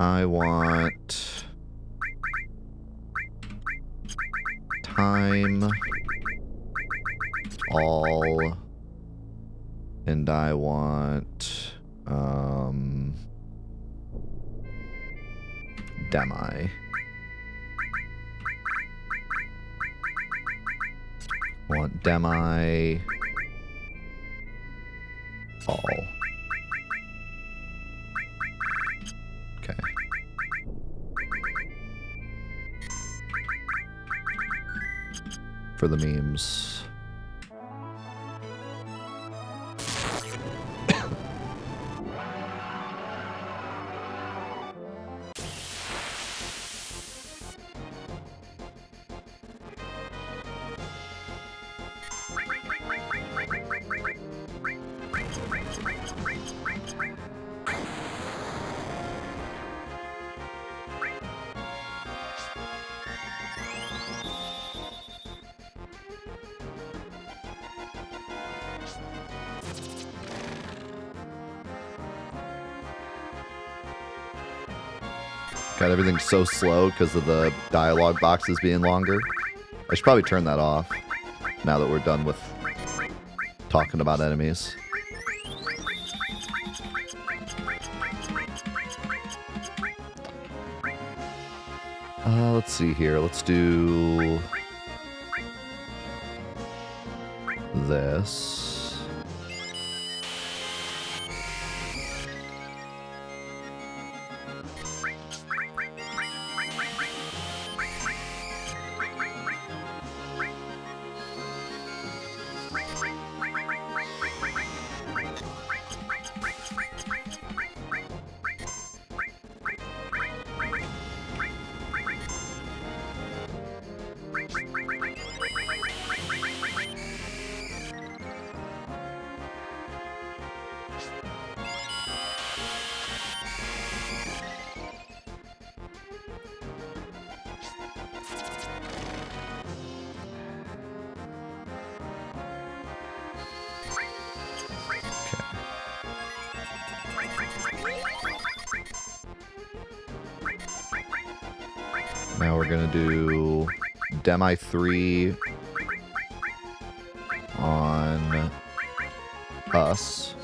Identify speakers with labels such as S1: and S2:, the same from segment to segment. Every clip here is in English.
S1: I want time, all, and I want demi. I want demi, all. Okay. For the memes. God, everything's so slow because of the dialogue boxes being longer. I should probably turn that off now that we're done with talking about enemies. Let's see here. Let's do this. Now we're gonna do Demi 3 on us.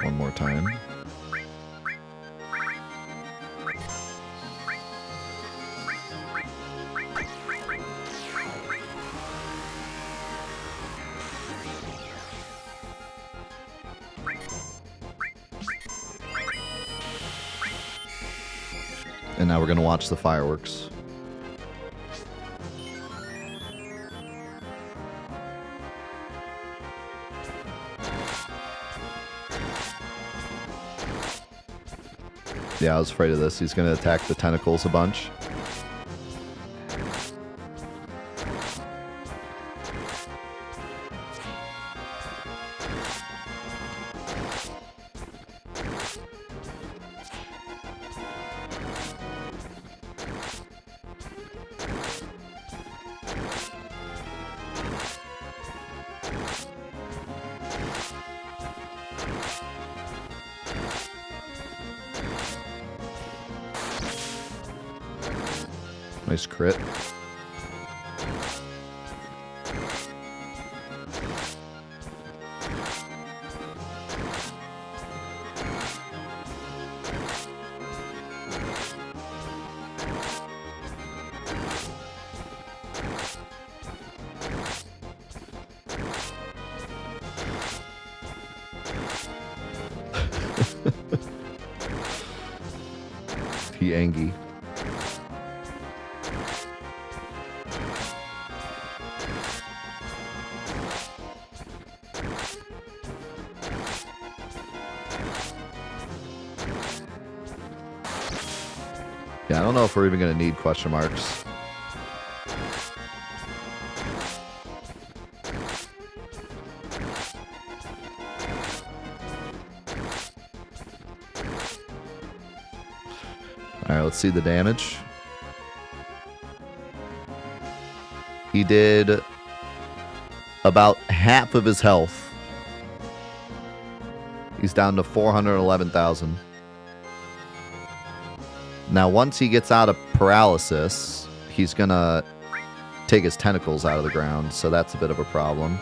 S1: One more time. And now we're going to watch the fireworks. Yeah, I was afraid of this. He's going to attack the tentacles a bunch. Nice crit. He angry. Yeah, I don't know if we're even going to need question marks. Alright, let's see the damage. He did about half of his health. He's down to 411,000. Now, once he gets out of paralysis, he's going to take his tentacles out of the ground, so that's a bit of a problem.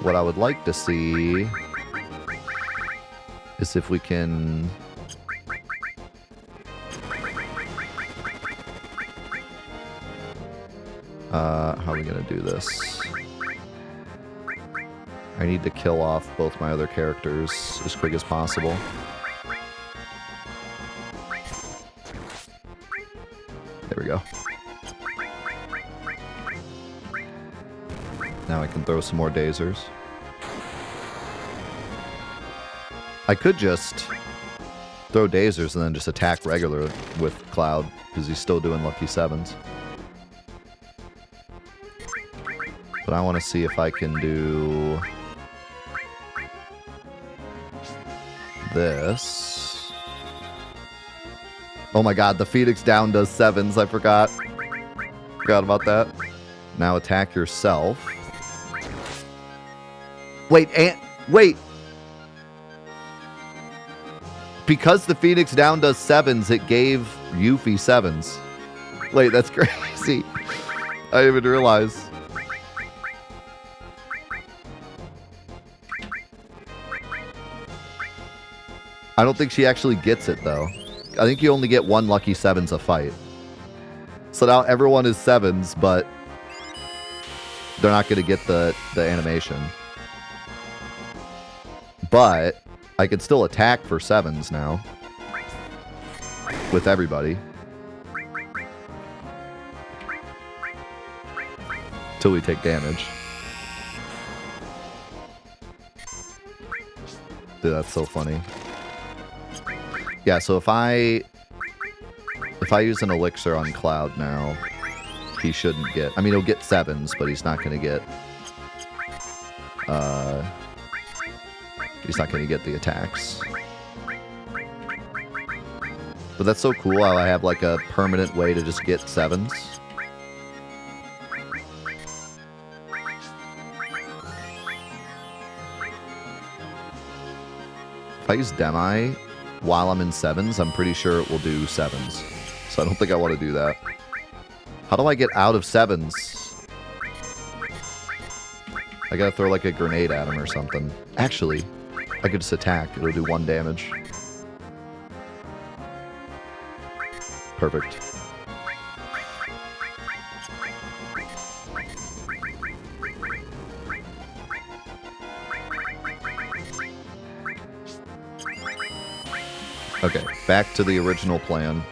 S1: What I would like to see is if we can... how are we going to do this? I need to kill off both my other characters as quick as possible. There we go. Now I can throw some more dazers. I could just throw dazers and then just attack regular with Cloud, because he's still doing lucky 7s. But I want to see if I can do this. Oh my god, the Phoenix down does 7s. I forgot. Forgot about that. Now attack yourself. Wait, wait. Because the Phoenix down does 7s, it gave Yuffie 7s. Wait, that's crazy. I didn't even realize. I don't think she actually gets it, though. I think you only get 1 lucky 7s a fight. So now everyone is 7s, but they're not going to get the animation. But I can still attack for 7s now. With everybody. Till we take damage. Dude, that's so funny. Yeah, so if I use an elixir on Cloud now, he shouldn't get... I mean, he'll get 7s, but he's not going to get... he's not going to get the attacks. But that's so cool how I have, like, a permanent way to just get 7s. If I use Demi while I'm in 7s, I'm pretty sure it will do 7s. So I don't think I want to do that. How do I get out of 7s? I gotta throw like a grenade at him or something. Actually, I could just attack. It'll do 1 damage. Perfect. Okay, back to the original plan.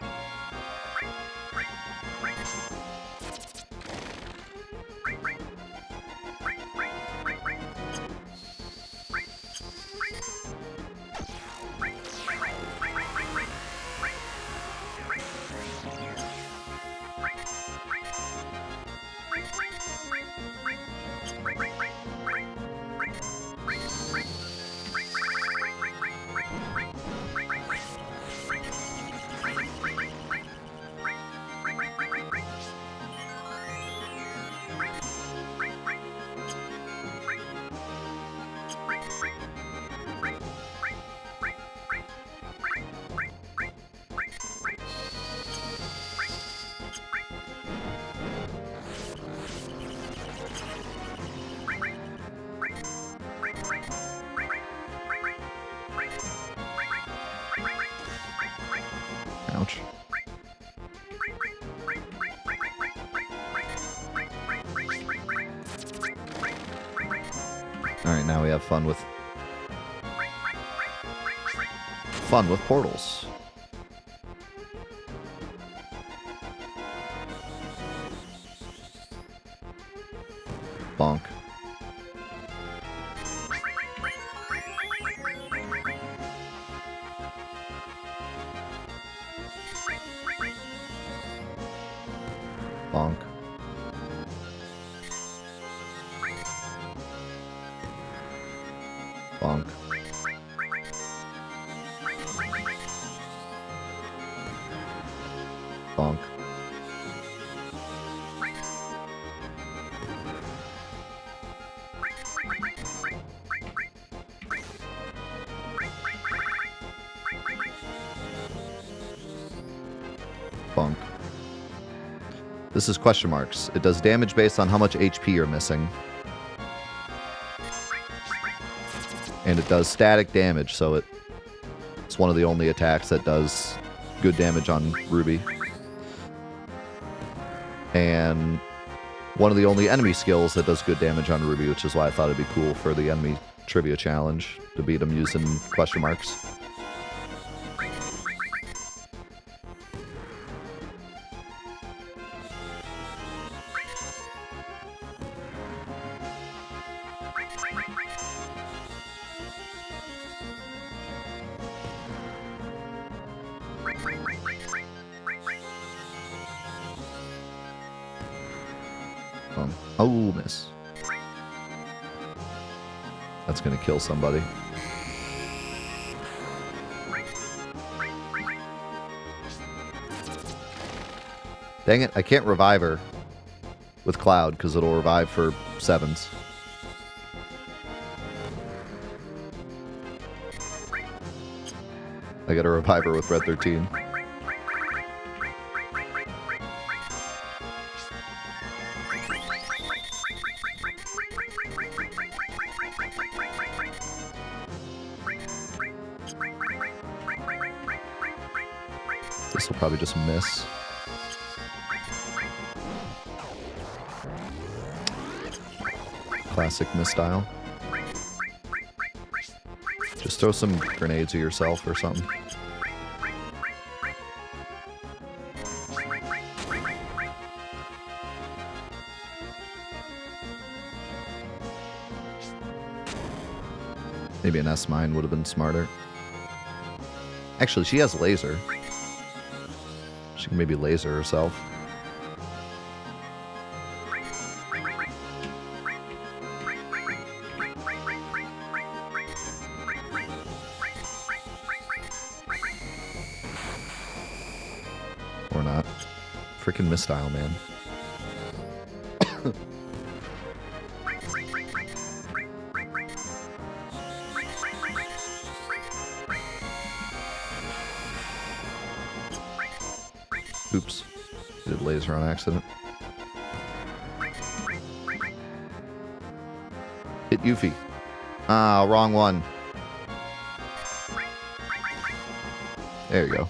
S1: Ouch. Alright, now we have fun with portals. Bonk. Bonk. Bonk. Bonk. This is question marks. It does damage based on how much HP you're missing. And it does static damage, so it's one of the only attacks that does good damage on Ruby. And one of the only enemy skills that does good damage on Ruby, which is why I thought it'd be cool for the enemy trivia challenge to beat them using question marks. Oh, miss. That's gonna kill somebody. Dang it, I can't revive her with Cloud because it'll revive for 7s. I gotta revive her with Red 13. This will probably just miss. Classic misstyle. Just throw some grenades at yourself or something. Maybe an S-mine would have been smarter. Actually, she has laser. She can maybe laser herself. Or not. Frickin' misstyle, man. Oops. Did laser on accident. Hit Yuffie. Ah, wrong one. There you go.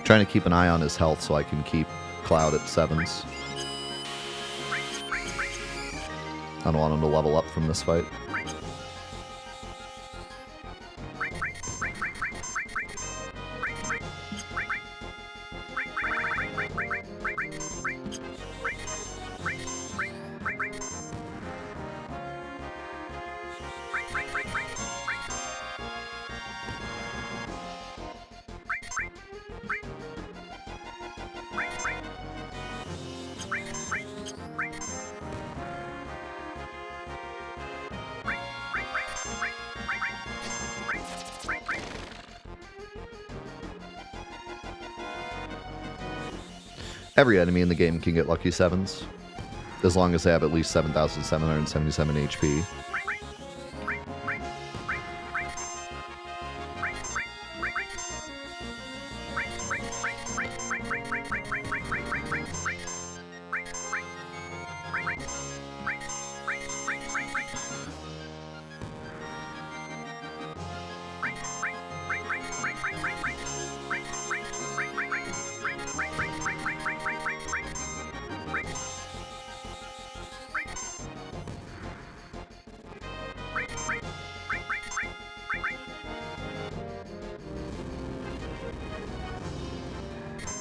S1: Trying to keep an eye on his health so I can keep Cloud at 7s. I don't want him to level up from this fight. Every enemy in the game can get lucky 7s, as long as they have at least 7,777 HP.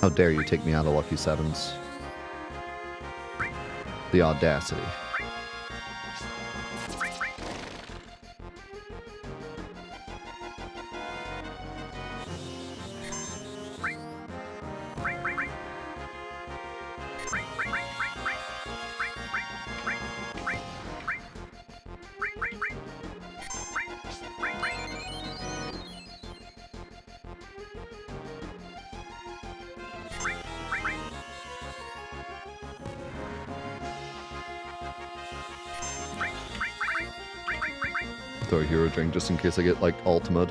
S1: How dare you take me out of lucky 7s? The audacity. throw a hero drink just in case I get, like, ultimate.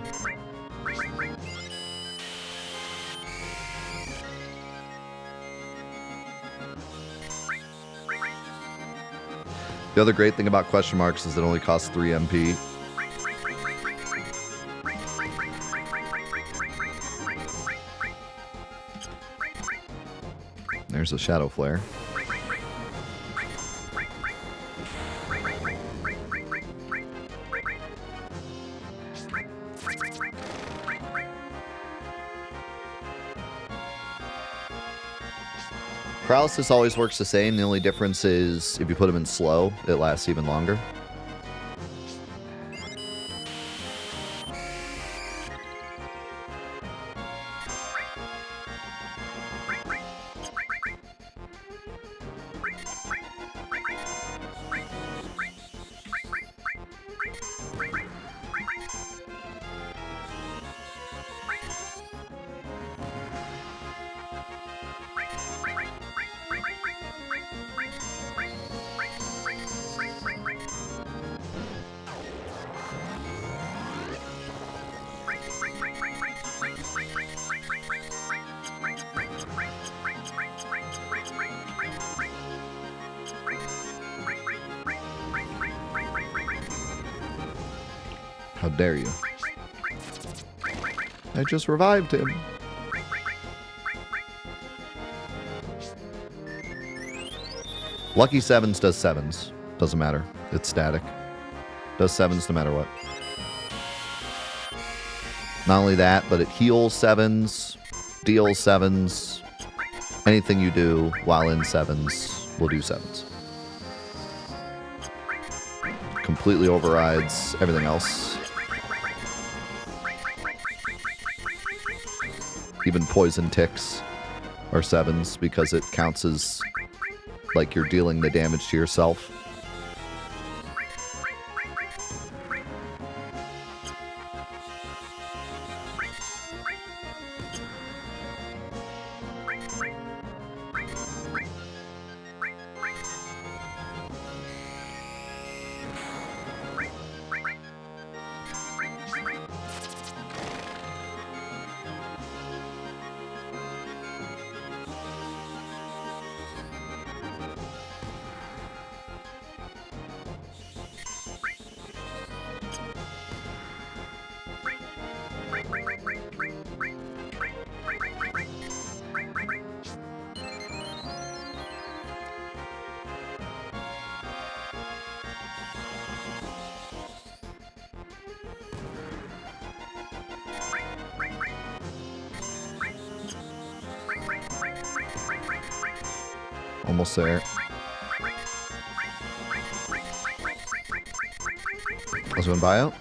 S1: The other great thing about question marks is it only costs 3 MP. There's a Shadow Flare. Paralysis always works the same. The only difference is if you put them in slow, it lasts even longer. How dare you? I just revived him. Lucky 7s does 7s. Doesn't matter. It's static. Does 7s no matter what. Not only that, but it heals 7s, deals 7s. Anything you do while in 7s will do 7s. Completely overrides everything else. Even poison ticks are 7s because it counts as like you're dealing the damage to yourself. Almost there. Let's go and buy out.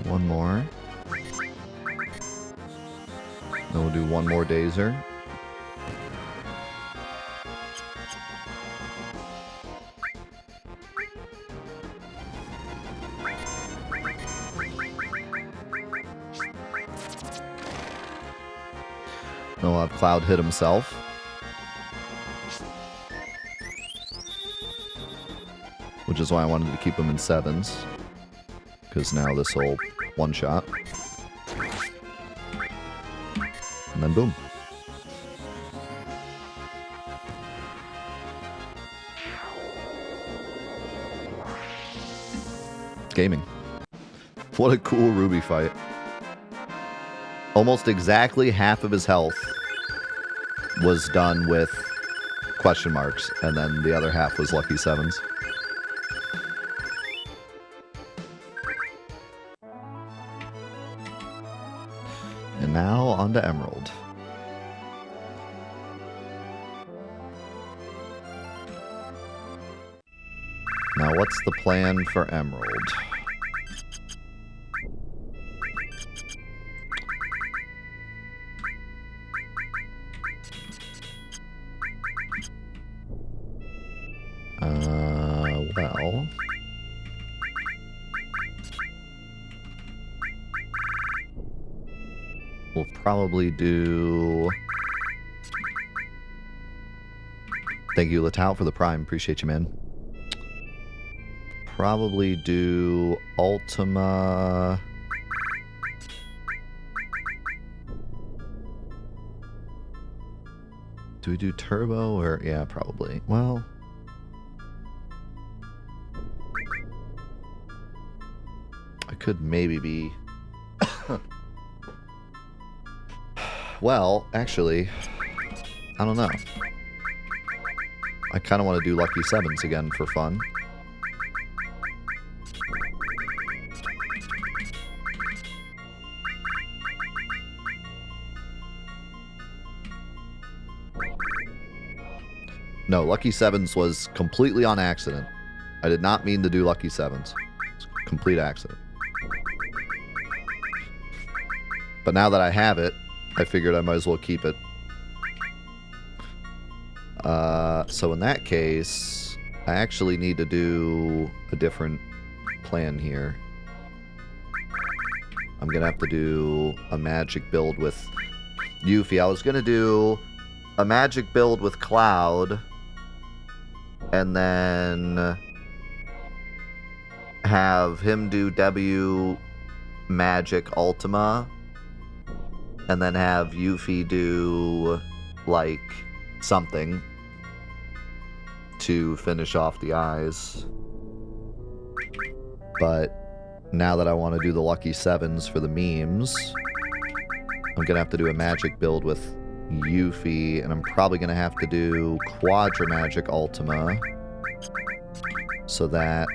S1: One more. Then we'll do one more Dazer. Then we'll have Cloud hit himself. Which is why I wanted to keep him in 7s. Because now this will one-shot. And then boom. Gaming. What a cool Ruby fight. Almost exactly half of his health was done with question marks, and then the other half was lucky 7s. And now on to Emerald. Now what's the plan for Emerald? Well... we'll probably do... Thank you, Latau, for the Prime. Appreciate you, man. Probably do Ultima... Do we do Turbo or... yeah, probably. Well... I could maybe be... well, actually, I don't know. I kind of want to do Lucky Sevens again for fun. No, Lucky Sevens was completely on accident. I did not mean to do Lucky Sevens. It's a complete accident. But now that I have it, I figured I might as well keep it. So in that case, I actually need to do a different plan here. I'm going to have to do a magic build with Yuffie. I was going to do a magic build with Cloud, and then have him do W Magic Ultima, and then have Yuffie do, like, something to finish off the eyes. But now that I want to do the Lucky Sevens for the memes, I'm going to have to do a magic build with Yuffie, and I'm probably going to have to do Quadra Magic Ultima so that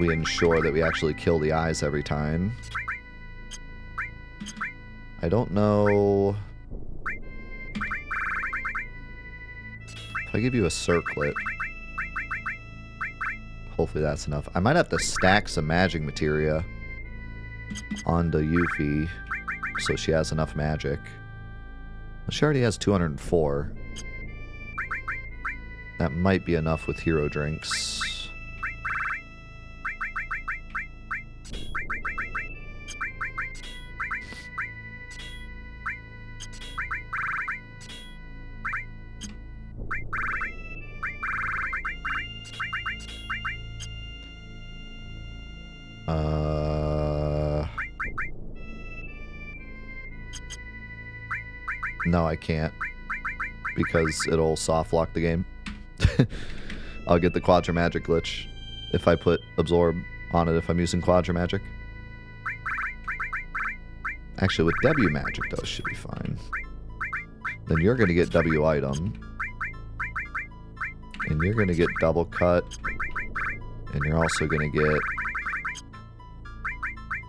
S1: we ensure that we actually kill the eyes every time. I don't know... if I give you a circlet, hopefully that's enough. I might have to stack some magic materia onto Yuffie so she has enough magic. She already has 204. That might be enough with hero drinks. No, I can't, because it'll soft lock the game. I'll get the Quadra Magic glitch if I put Absorb on it if I'm using Quadra Magic. Actually, with W Magic, though, should be fine. Then you're going to get W Item. And you're going to get Double Cut. And you're also going to get...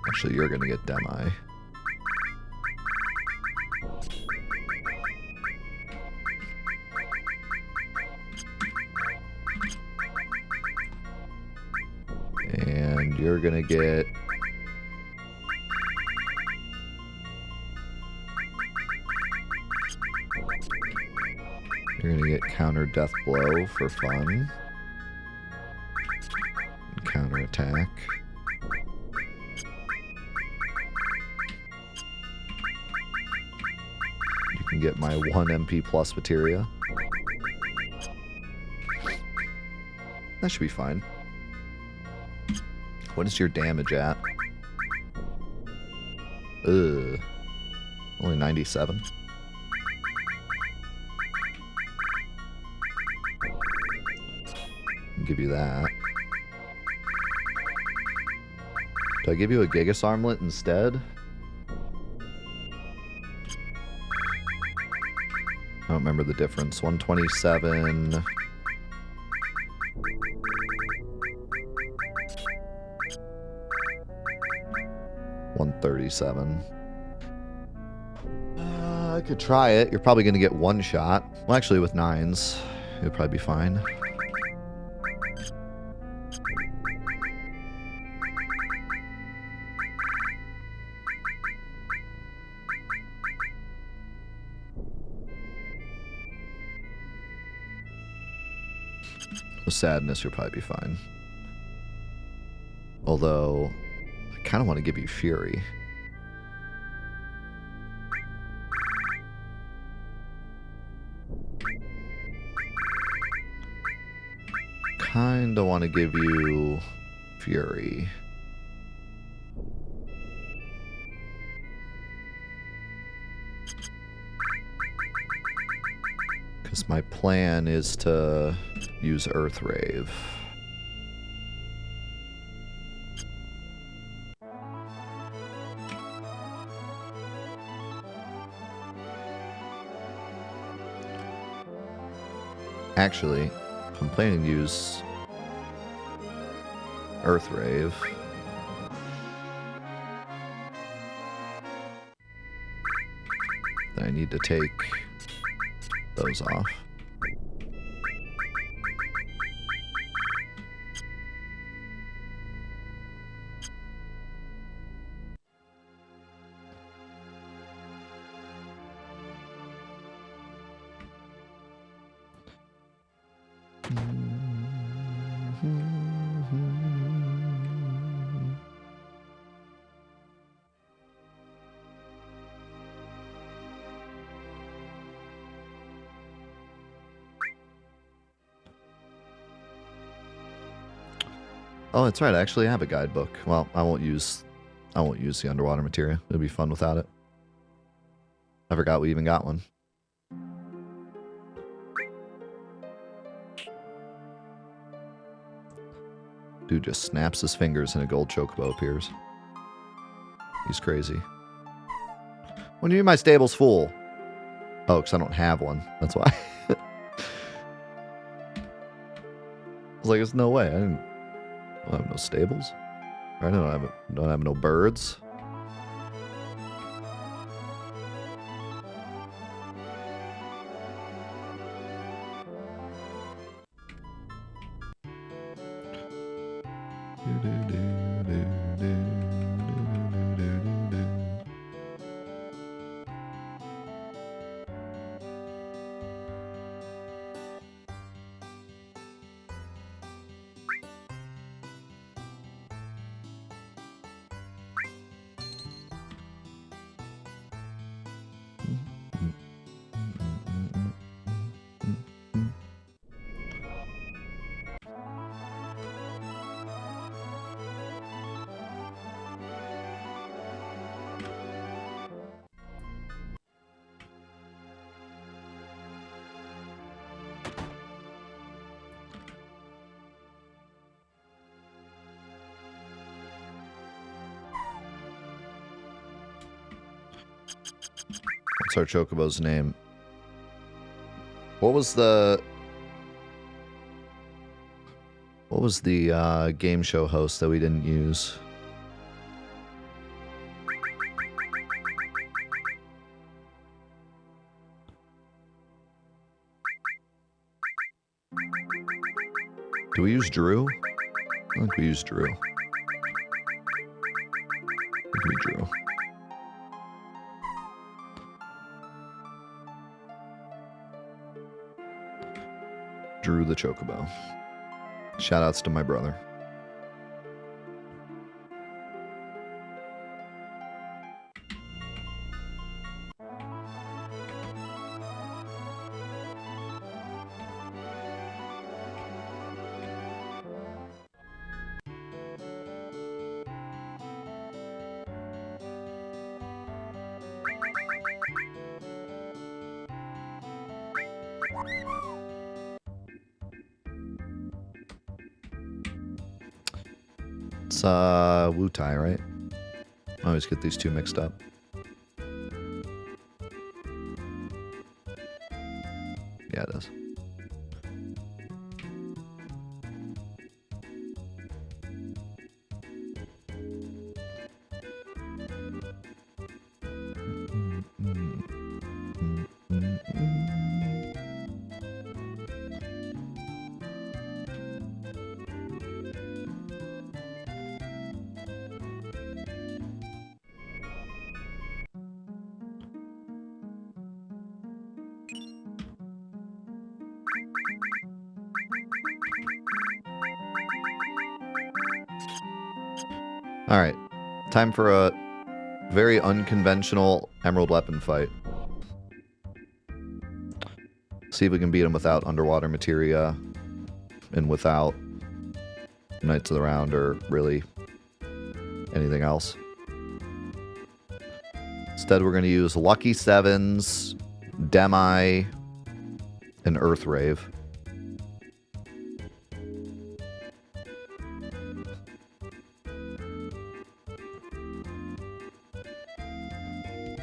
S1: actually, you're going to get Demi. And you're gonna get... you're gonna get Counter Death Blow for fun. And counter attack. You can get my 1 MP plus materia. That should be fine. What is your damage at? Ugh. Only 97. I'll give you that. Do I give you a Gigas Armlet instead? I don't remember the difference. 127... 137. I could try it. You're probably going to get one shot. Well, actually, with 9s, you'll probably be fine. With sadness, you'll probably be fine. Although, I kind of want to give you Fury. Kind of want to give you Fury. Because my plan is to use Earth Rave. Actually, I'm planning to use Earth Rave. Then I need to take those off. Oh, that's right. I actually have a guidebook. Well, I won't use the underwater materia. It'll be fun without it. I forgot we even got one. Dude just snaps his fingers and a gold chocobo appears. He's crazy. When do you mean my stable's full? Oh, because I don't have one. That's why. I was like, there's no way. I don't have no stables. I don't have no birds. What's our chocobo's name? What was the game show host that we didn't use? Do we use Drew? I think we use Drew. I think we Drew. Drew the Chocobo. Shoutouts to my brother. It's Wu-Tai, right? I always get these two mixed up. Yeah, it is. Alright. Time for a very unconventional emerald weapon fight. See if we can beat him without underwater materia and without Knights of the Round or really anything else. Instead, we're going to use Lucky Sevens, Demi, and Earthrave.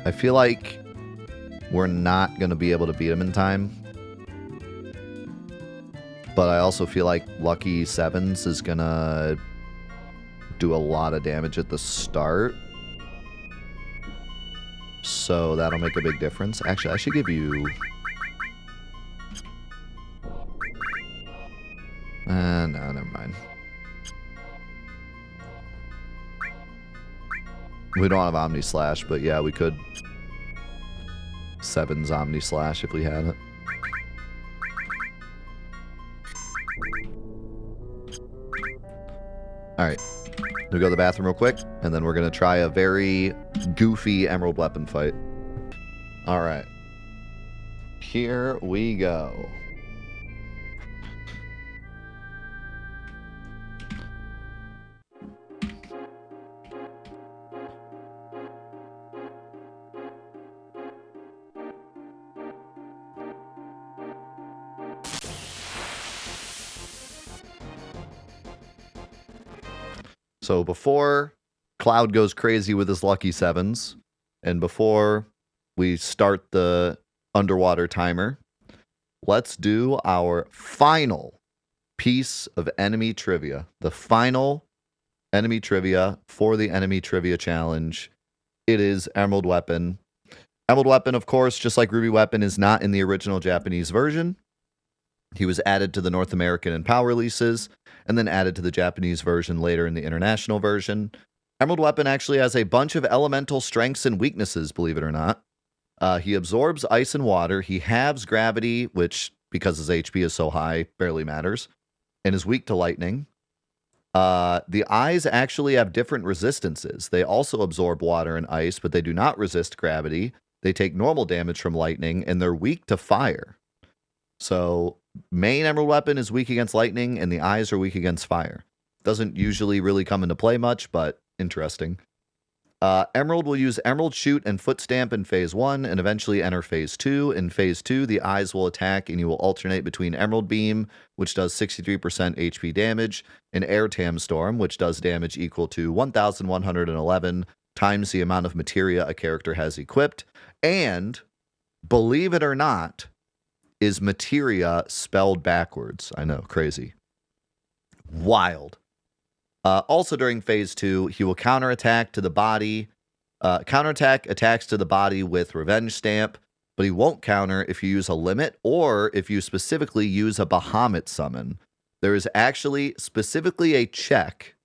S1: I feel like we're not going to be able to beat him in time. But I also feel like Lucky Sevens is going to do a lot of damage at the start. So that'll make a big difference. Actually, I should give you... no, never mind. We don't have Omni Slash, but yeah, we could... Sevens Omni Slash if we had it. Alright. We'll go to the bathroom real quick, and then we're going to try a very goofy emerald weapon fight. Alright. Here we go. So before Cloud goes crazy with his Lucky Sevens, and before we start the underwater timer, let's do our final piece of enemy trivia. The final enemy trivia for the enemy trivia challenge. It is Emerald Weapon. Emerald Weapon, of course, just like Ruby Weapon, is not in the original Japanese version. He was added to the North American and PAL releases, and then added to the Japanese version later in the international version. Emerald Weapon actually has a bunch of elemental strengths and weaknesses, believe it or not. He absorbs ice and water. He halves gravity, which, because his HP is so high, barely matters, and is weak to lightning. The eyes actually have different resistances. They also absorb water and ice, but they do not resist gravity. They take normal damage from lightning, and they're weak to fire. So... main Emerald Weapon is weak against lightning, and the eyes are weak against fire. Doesn't usually really come into play much, but interesting. Emerald will use Emerald Shoot and Foot Stamp in Phase 1, and eventually enter Phase 2. In Phase 2, the eyes will attack, and you will alternate between Emerald Beam, which does 63% HP damage, and Air Tam Storm, which does damage equal to 1,111 times the amount of materia a character has equipped. And, believe it or not, is materia spelled backwards. I know, crazy. Wild. Also during Phase 2, he will counterattack to the body. Counterattack attacks to the body with Revenge Stamp, but he won't counter if you use a limit or if you specifically use a Bahamut summon. There is actually specifically a check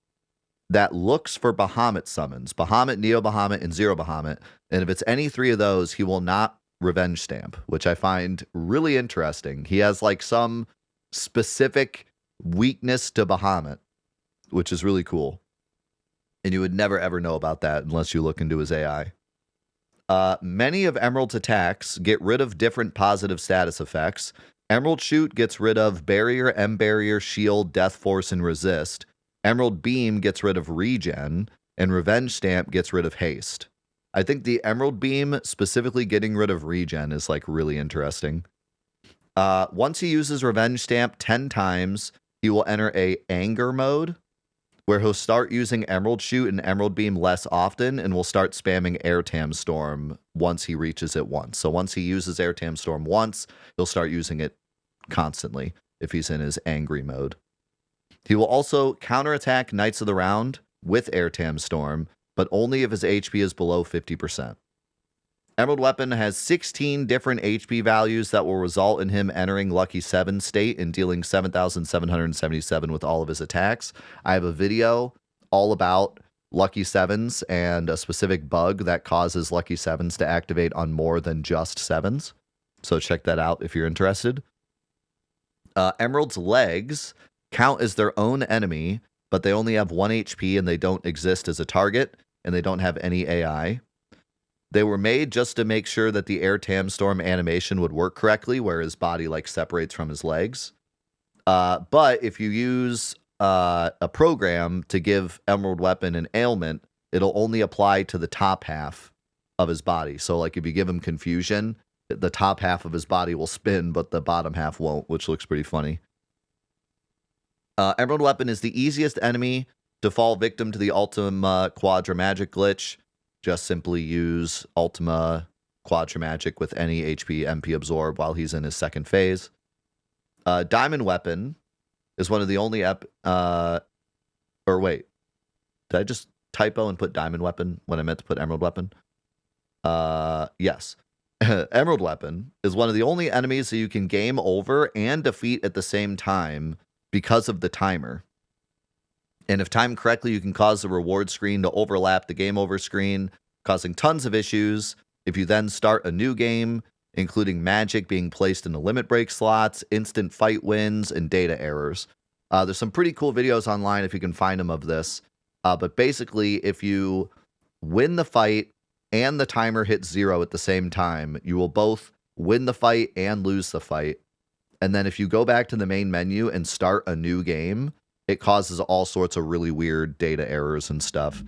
S1: that looks for Bahamut summons. Bahamut, Neo Bahamut, and Zero Bahamut. And if it's any three of those, he will not Revenge Stamp, which I find really interesting. He has like some specific weakness to Bahamut, which is really cool. And you would never ever know about that unless you look into his AI. Many of Emerald's attacks get rid of different positive status effects. Emerald Shoot gets rid of Barrier, M-Barrier, Shield, Death Force, and Resist. Emerald Beam gets rid of Regen, and Revenge Stamp gets rid of Haste. I think the Emerald Beam specifically getting rid of Regen is like really interesting. Once he uses Revenge Stamp 10 times, he will enter a Anger mode, where he'll start using Emerald Shoot and Emerald Beam less often, and will start spamming Air Tam Storm once he reaches it once. So once he uses Air Tam Storm once, he'll start using it constantly if he's in his angry mode. He will also counterattack Knights of the Round with Air Tam Storm, but only if his HP is below 50%. Emerald Weapon has 16 different HP values that will result in him entering Lucky 7 state and dealing 7,777 with all of his attacks. I have a video all about Lucky 7s and a specific bug that causes Lucky 7s to activate on more than just 7s. So check that out if you're interested. Emerald's legs count as their own enemy, but they only have 1 HP and they don't exist as a target, and they don't have any AI. They were made just to make sure that the Air Tam Storm animation would work correctly, where his body like separates from his legs. But if you use a program to give Emerald Weapon an ailment, it'll only apply to the top half of his body. So like if you give him confusion, the top half of his body will spin, but the bottom half won't, which looks pretty funny. Emerald Weapon is the easiest enemy to fall victim to the Ultima Quadra Magic glitch. Just simply use Ultima Quadra Magic with any HP MP absorb while he's in his second phase. Diamond Weapon is one of the only or wait, did I just typo and put Diamond Weapon when I meant to put Emerald Weapon? Yes. Emerald Weapon is one of the only enemies that you can game over and defeat at the same time because of the timer. And if timed correctly, you can cause the reward screen to overlap the game over screen, causing tons of issues. If you then start a new game, including magic being placed in the limit break slots, instant fight wins, and data errors. There's some pretty cool videos online if you can find them of this. But basically, if you win the fight and the timer hits 0 at the same time, you will both win the fight and lose the fight. And then if you go back to the main menu and start a new game, it causes all sorts of really weird data errors and stuff.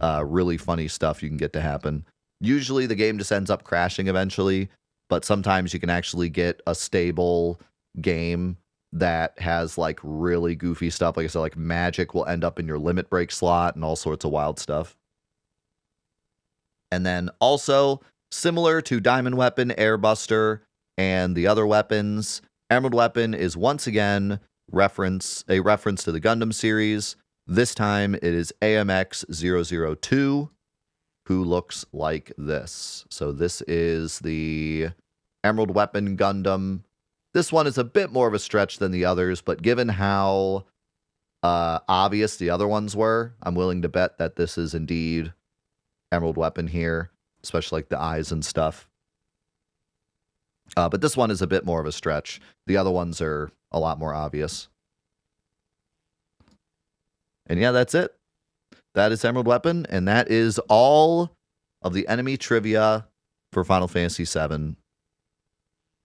S1: Really funny stuff you can get to happen. Usually the game just ends up crashing eventually, but sometimes you can actually get a stable game that has like really goofy stuff. Like I said, like magic will end up in your limit break slot and all sorts of wild stuff. And then also, similar to Diamond Weapon, Airbuster, and the other weapons, Emerald Weapon is once again a reference to the Gundam series. This time it is AMX-002, who looks like this. So this is the Emerald Weapon Gundam. This one is a bit more of a stretch than the others, but given how obvious the other ones were, I'm willing to bet that this is indeed Emerald Weapon here, especially like the eyes and stuff. But this one is a bit more of a stretch. The other ones are a lot more obvious. And yeah, that's it. That is Emerald Weapon, and that is all of the enemy trivia for Final Fantasy VII.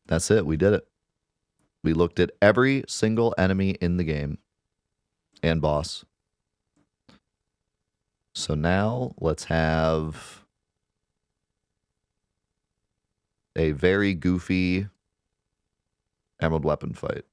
S1: That's it. We did it. We looked at every single enemy in the game and boss. So now let's have a very goofy Emerald Weapon fight.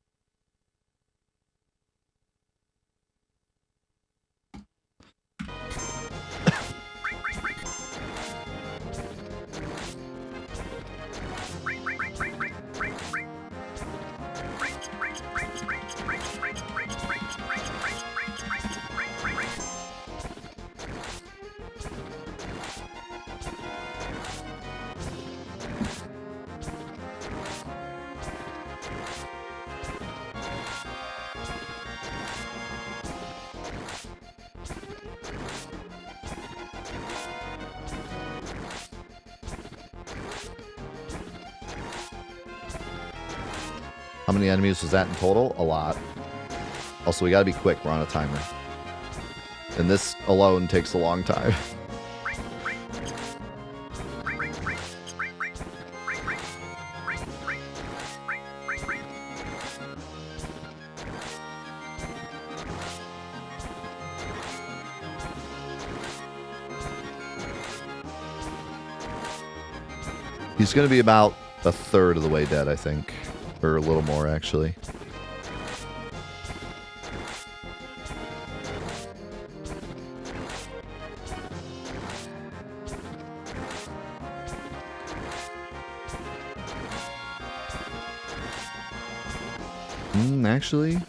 S1: How many enemies was that in total? A lot. Also, we gotta be quick. We're on a timer. And this alone takes a long time. He's gonna be about a third of the way dead, I think. Or a little more, actually. Actually...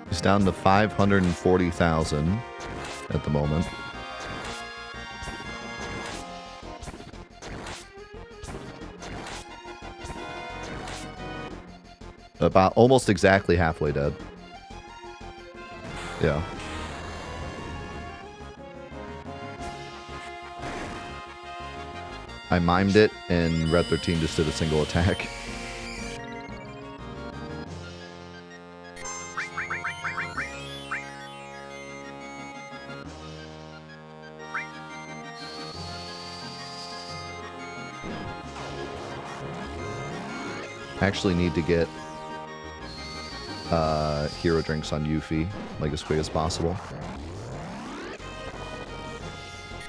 S1: he's down to 540,000 at the moment. About almost exactly halfway dead. Yeah. I mimed it, and Red 13 just did a single attack. I actually need to get hero drinks on Yuffie, like as quick as possible.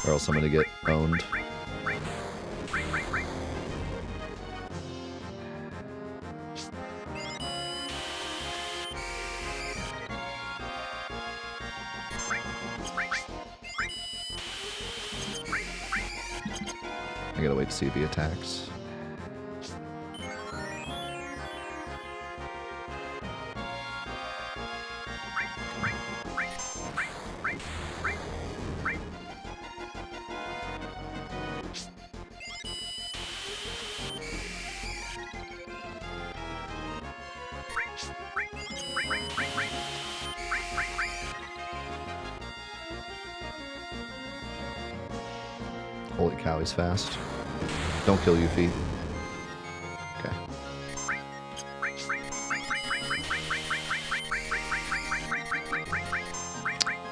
S1: Or else I'm gonna get owned. I gotta wait to see if he attacks. Holy cow, he's fast. Don't kill Yuffie. Okay.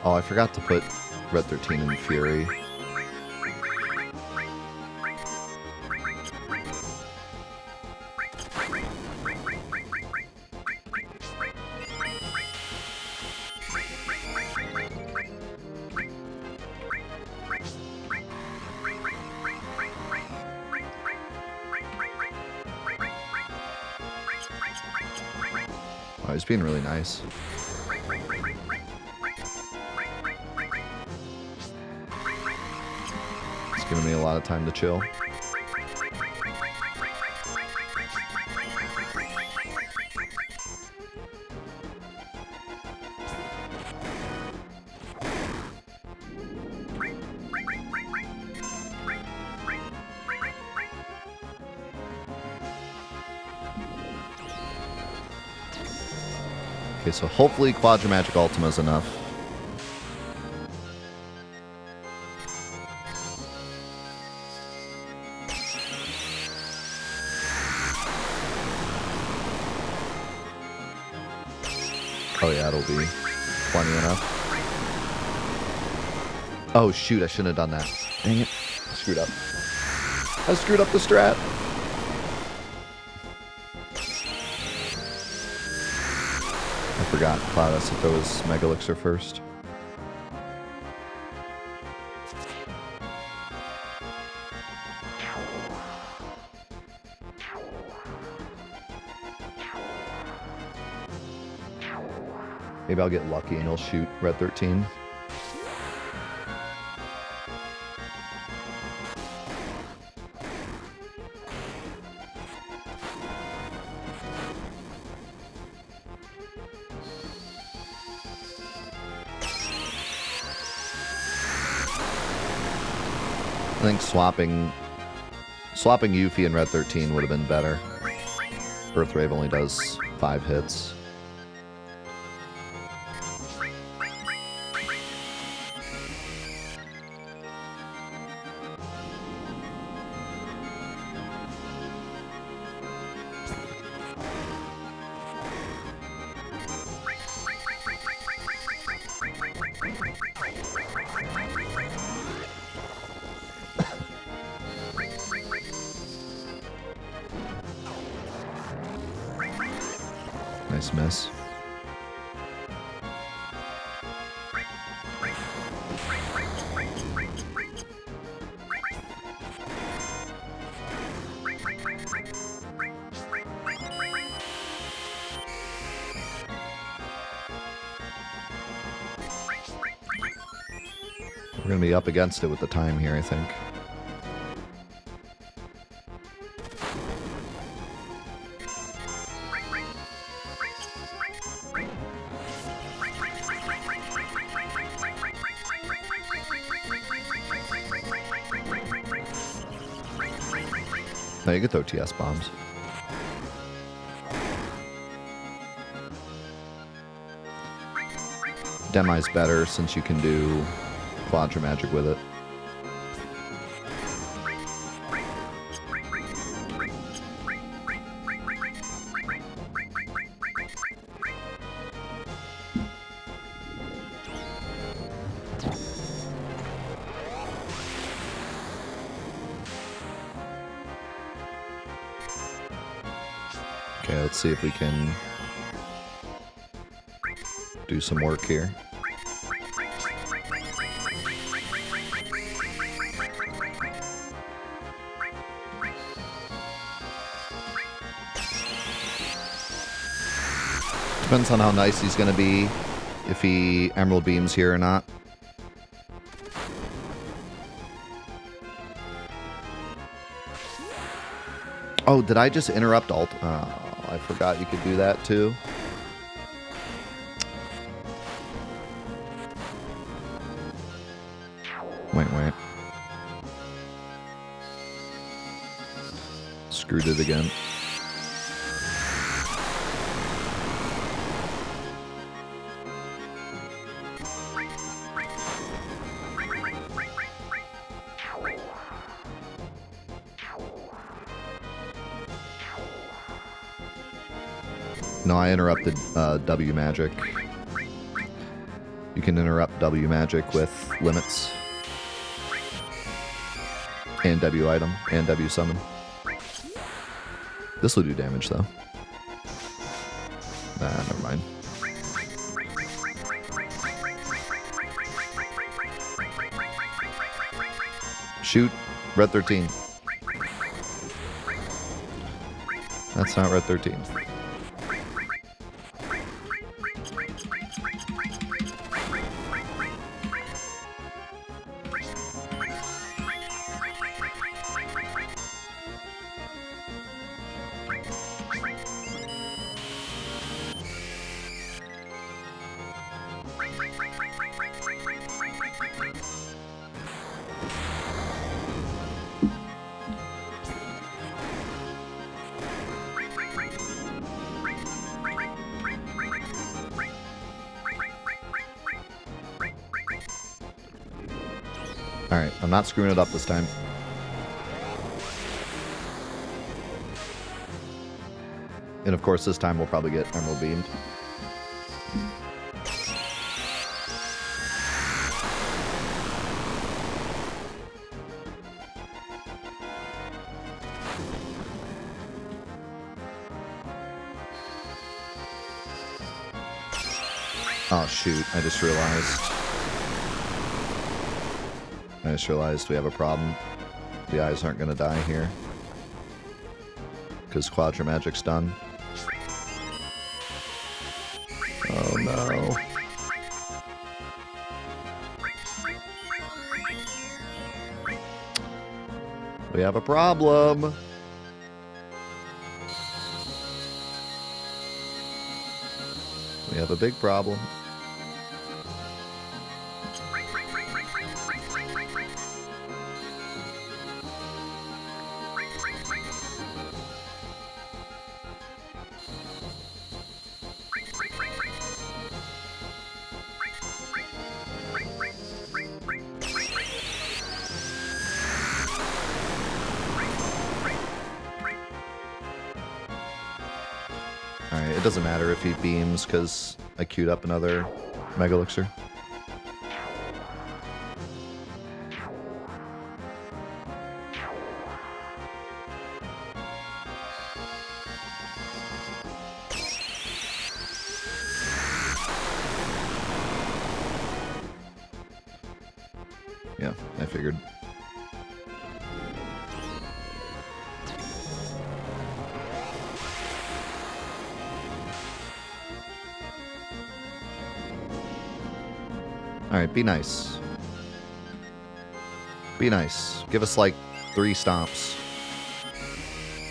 S1: Oh, I forgot to put Red 13 in Fury. Oh, he's being really nice. It's giving me a lot of time to chill. Okay, so hopefully Quadramagic Ultima is enough. Oh yeah, it'll be plenty enough. Oh shoot, I shouldn't have done that. Dang it. I screwed up. I screwed up the strat. I forgot Cloud has to throw his Mega Elixir first. Maybe I'll get lucky and he'll shoot Red 13. I think swapping Yuffie and Red 13 would have been better. Earthrave only does 5 hits. Nice miss. We're going to be up against it with the time here, I think. No, you could throw TS bombs. Demi's better since you can do Quadramagic with it. Okay, let's see if we can do some work here. Depends on how nice he's going to be, if he Emerald Beams here or not. Oh, did I just interrupt alt? Oh, I forgot you could do that too. Wait. Screwed it again. No, I interrupted W magic. You can interrupt W magic with limits. And W item. And W summon. This will do damage, though. Nah, never mind. Shoot. Red 13. That's not Red 13. Alright, I'm not screwing it up this time. And of course, this time we'll probably get Emerald Beamed. Oh shoot, I just realized we have a problem. The eyes aren't going to die here. Because Quadra Magic's done. Oh no. We have a problem. We have a big problem. Alright, it doesn't matter if he beams because I queued up another Mega Elixir. Yeah, I figured. Alright, be nice. Be nice. Give us like 3 stomps.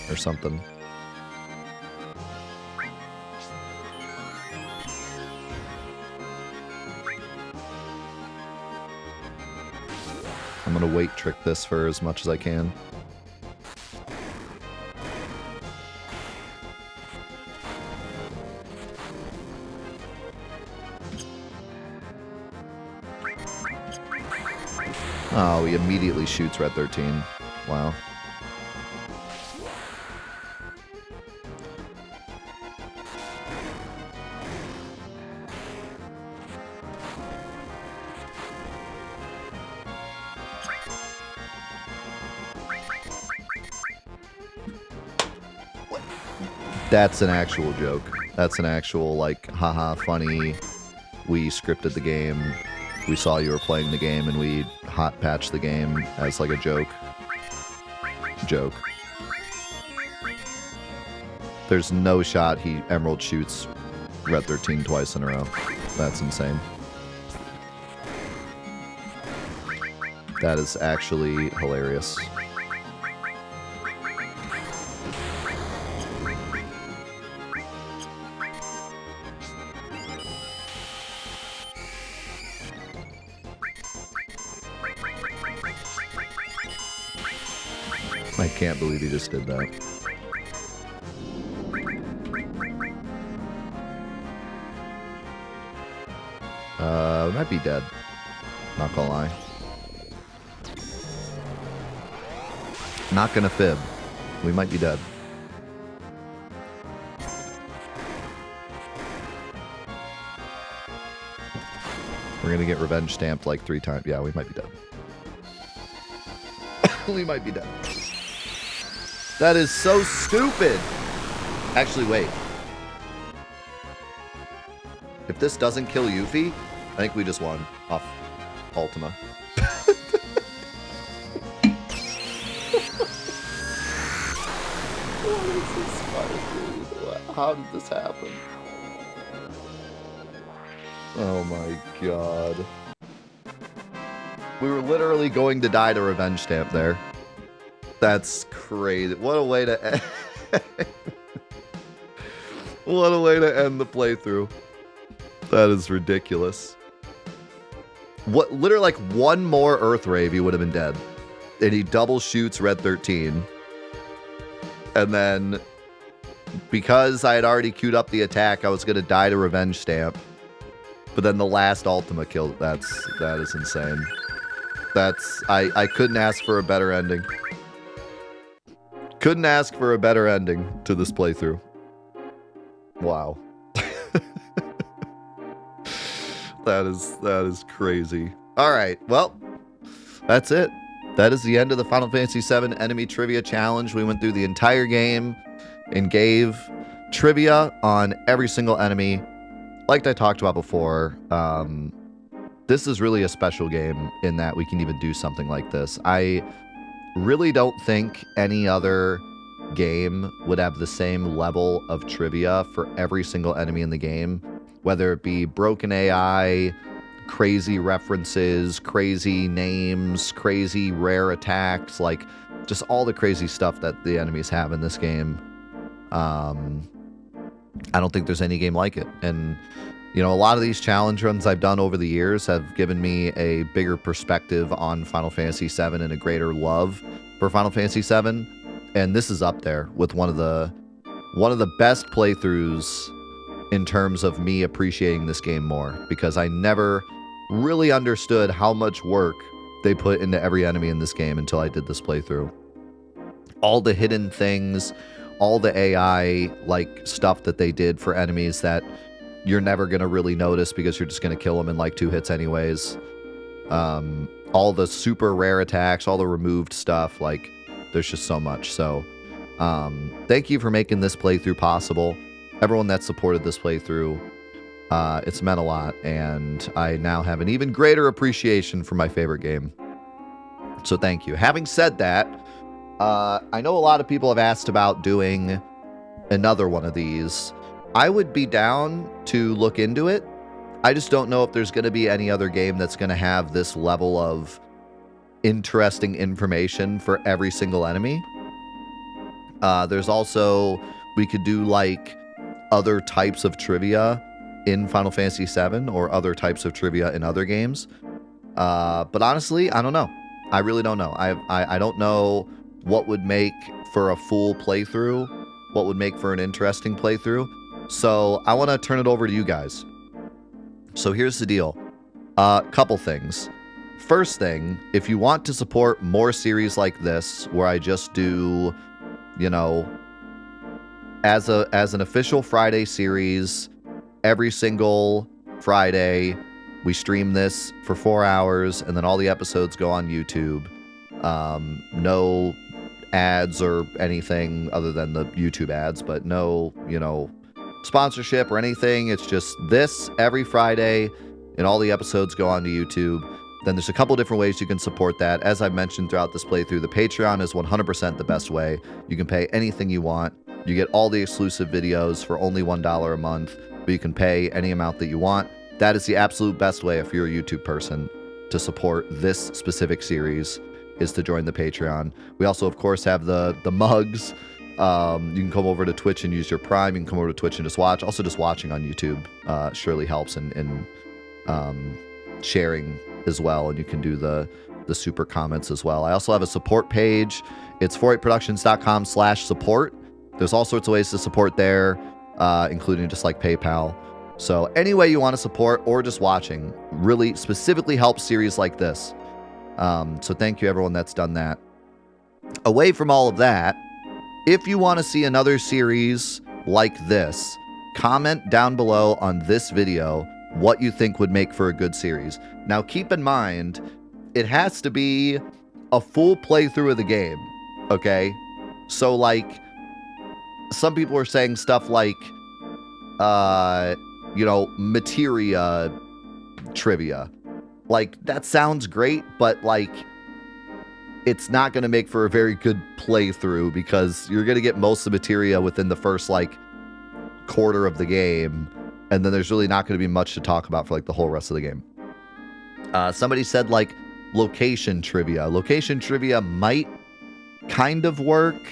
S1: Or something. I'm gonna weight trick this for as much as I can. Oh, he immediately shoots Red 13. Wow. That's an actual joke. That's an actual, like, haha, funny. We scripted the game. We saw you were playing the game, and we hot patched the game as, like, a joke. Joke. There's no shot he Emerald shoots Red 13 twice in a row. That's insane. That is actually hilarious. I can't believe he just did that. We might be dead. Not gonna lie. Not gonna fib. We might be dead. We're gonna get revenge stamped like 3 times. Yeah, we might be dead. We might be dead. That is so stupid. Actually, wait. If this doesn't kill Yuffie, I think we just won off Ultima. What is this spider? How did this happen? Oh my god. We were literally going to die to revenge stamp there. That's crazy. What a way to end. What a way to end the playthrough. That is ridiculous. What, literally like one more Earthrave, he would have been dead. And he double shoots Red 13. And then, because I had already queued up the attack, I was going to die to Revenge Stamp. But then the last Ultima killed. That is insane. I couldn't ask for a better ending. Couldn't ask for a better ending to this playthrough. Wow. That is crazy. All right, well, that's it. That is the end of the Final Fantasy VII Enemy Trivia Challenge. We went through the entire game and gave trivia on every single enemy. Like I talked about before, this is really a special game in that we can even do something like this. I really don't think any other game would have the same level of trivia for every single enemy in the game, whether it be broken AI, crazy references, crazy names, crazy rare attacks, like just all the crazy stuff that the enemies have in this game. I don't think there's any game like it. And, you know, a lot of these challenge runs I've done over the years have given me a bigger perspective on Final Fantasy VII and a greater love for Final Fantasy VII. And this is up there with one of the best playthroughs in terms of me appreciating this game more, because I never really understood how much work they put into every enemy in this game until I did this playthrough. All the hidden things, all the AI like stuff that they did for enemies that you're never going to really notice because you're just going to kill them in like 2 hits anyways. All the super rare attacks, all the removed stuff, like there's just so much. So thank you for making this playthrough possible. Everyone that supported this playthrough, it's meant a lot, and I now have an even greater appreciation for my favorite game. So thank you. Having said that, I know a lot of people have asked about doing another one of these. I would be down to look into it. I just don't know if there's going to be any other game that's going to have this level of interesting information for every single enemy. There's also, we could do like other types of trivia in Final Fantasy VII or other types of trivia in other games. But honestly, I don't know. I really don't know. I don't know what would make for a full playthrough, what would make for an interesting playthrough. So I want to turn it over to you guys. So here's the deal. Couple things. First thing, if you want to support more series like this, where I just do, you know, as an official Friday series, every single Friday, we stream this for 4 hours, and then all the episodes go on YouTube. No ads or anything other than the YouTube ads, but no, you know, sponsorship or anything. It's just this every Friday, and all the episodes go onto YouTube. Then there's a couple different ways you can support that. As I've mentioned throughout this playthrough, the Patreon is 100% the best way. You can pay anything you want. You get all the exclusive videos for only $1 a month, but you can pay any amount that you want. That is the absolute best way if you're a YouTube person to support this specific series, is to join the Patreon. We also, of course, have the mugs. You can come over to Twitch and use your Prime. You can come over to Twitch and just watch. Also, just watching on YouTube surely helps in sharing as well, and you can do the super comments as well. I also have a support page. It's 48productions.com/support. There's all sorts of ways to support there, including just like PayPal. So any way you want to support or just watching really specifically helps series like this. So thank you everyone that's done that. Away from all of that, if you want to see another series like this, comment down below on this video what you think would make for a good series. Now keep in mind, it has to be a full playthrough of the game, okay? So like, some people are saying stuff like, you know, materia trivia. Like, that sounds great, but like, it's not going to make for a very good playthrough because you're going to get most of the materia within the first like quarter of the game, and then there's really not going to be much to talk about for like the whole rest of the game. Somebody said like location trivia. Location trivia might kind of work.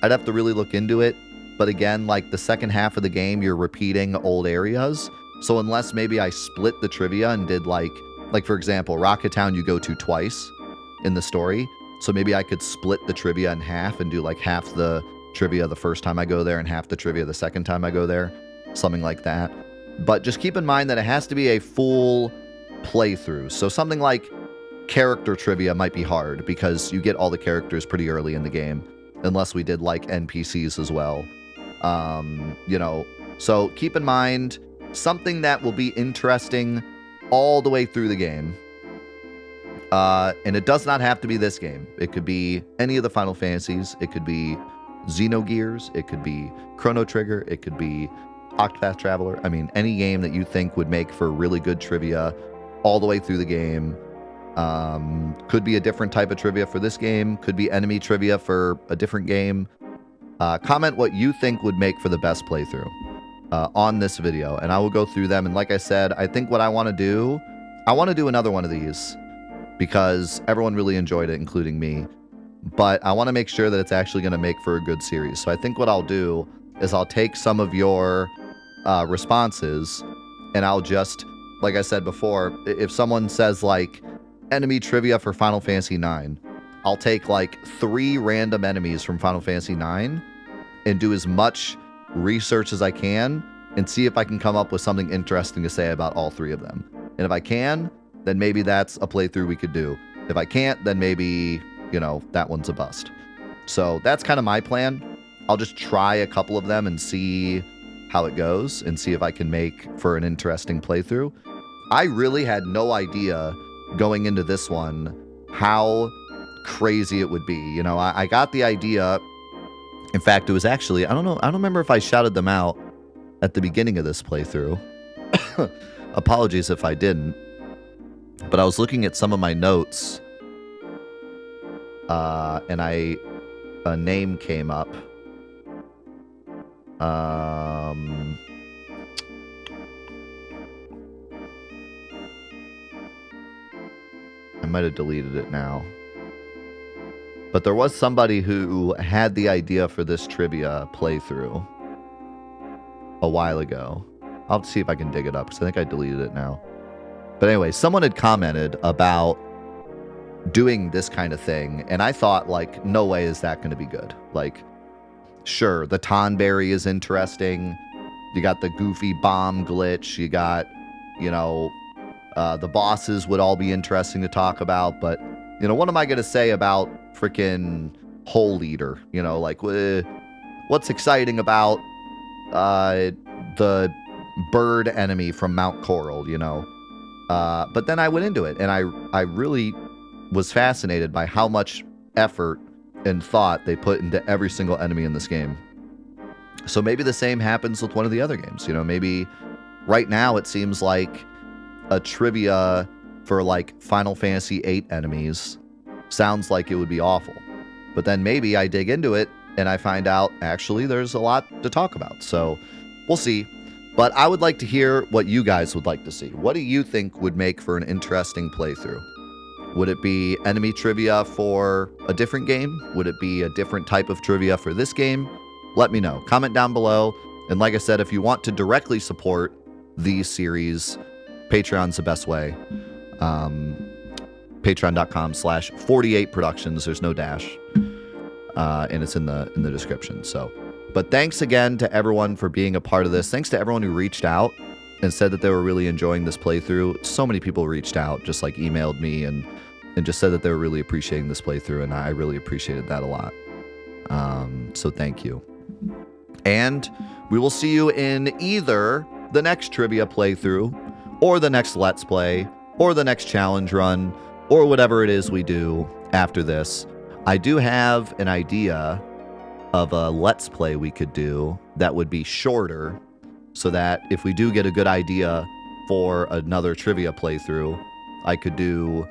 S1: I'd have to really look into it. But again, like the second half of the game, you're repeating old areas. So unless maybe I split the trivia and did like for example, Rocket Town you go to twice in the story. So maybe I could split the trivia in half and do like half the trivia the first time I go there and half the trivia the second time I go there. Something like that. But just keep in mind that it has to be a full playthrough. So something like character trivia might be hard because you get all the characters pretty early in the game, unless we did like NPCs as well. You know, so keep in mind something that will be interesting all the way through the game. And it does not have to be this game. It could be any of the Final Fantasies. It could be Xenogears. It could be Chrono Trigger. It could be Octopath Traveler. I mean, any game that you think would make for really good trivia all the way through the game. Could be a different type of trivia for this game. Could be enemy trivia for a different game. Comment what you think would make for the best playthrough on this video, and I will go through them. And like I said, I think what I want to do another one of these because everyone really enjoyed it, including me. But I want to make sure that it's actually going to make for a good series. So I think what I'll do is I'll take some of your responses, and I'll just, like I said before, if someone says like enemy trivia for Final Fantasy IX, I'll take like 3 random enemies from Final Fantasy IX and do as much research as I can and see if I can come up with something interesting to say about all 3 of them. And if I can, then maybe that's a playthrough we could do. If I can't, then maybe, you know, that one's a bust. So that's kind of my plan. I'll just try a couple of them and see how it goes and see if I can make for an interesting playthrough. I really had no idea going into this one how crazy it would be. You know, I got the idea. In fact, it was actually, I don't remember if I shouted them out at the beginning of this playthrough. Apologies if I didn't. But I was looking at some of my notes, and a name came up. I might have deleted it now. But there was somebody who had the idea for this trivia playthrough a while ago. I'll see if I can dig it up because I think I deleted it now. But anyway, someone had commented about doing this kind of thing, and I thought, like, no way is that going to be good. Like, sure, the Tonberry is interesting. You got the goofy bomb glitch. You got, you know, the bosses would all be interesting to talk about. But, you know, what am I going to say about freaking Hole Eater? You know, like, what's exciting about the bird enemy from Mount Coral, you know? But then I went into it, and I really was fascinated by how much effort and thought they put into every single enemy in this game. So maybe the same happens with one of the other games. You know, maybe right now it seems like a trivia for like Final Fantasy VIII enemies sounds like it would be awful. But then maybe I dig into it and I find out actually there's a lot to talk about. So we'll see. But I would like to hear what you guys would like to see. What do you think would make for an interesting playthrough? Would it be enemy trivia for a different game? Would it be a different type of trivia for this game? Let me know. Comment down below. And like I said, if you want to directly support these series, Patreon's the best way. Patreon.com/48productions. There's no dash. And it's in the description. So, but thanks again to everyone for being a part of this. Thanks to everyone who reached out and said that they were really enjoying this playthrough. So many people reached out, just like emailed me and just said that they were really appreciating this playthrough, and I really appreciated that a lot. So thank you. And we will see you in either the next trivia playthrough, or the next Let's Play, or the next challenge run, or whatever it is we do after this. I do have an idea of a Let's Play we could do that would be shorter, so that if we do get a good idea for another trivia playthrough, I could do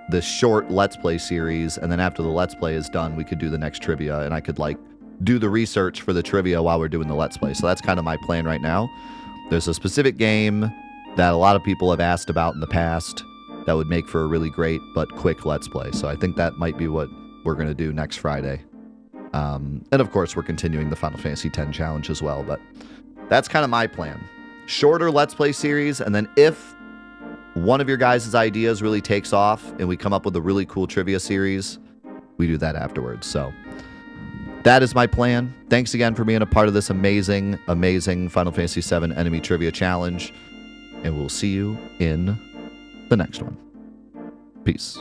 S1: this short Let's Play series, and then after the Let's Play is done, we could do the next trivia, and I could like do the research for the trivia while we're doing the Let's Play. So that's kind of my plan right now. There's a specific game that a lot of people have asked about in the past that would make for a really great but quick Let's Play. So I think that might be what we're going to do next Friday. And of course, we're continuing the Final Fantasy X challenge as well, but that's kind of my plan. Shorter Let's Play series, and then if one of your guys' ideas really takes off and we come up with a really cool trivia series, we do that afterwards. So that is my plan. Thanks again for being a part of this amazing, amazing Final Fantasy VII Enemy Trivia Challenge, and we'll see you in the next one. Peace.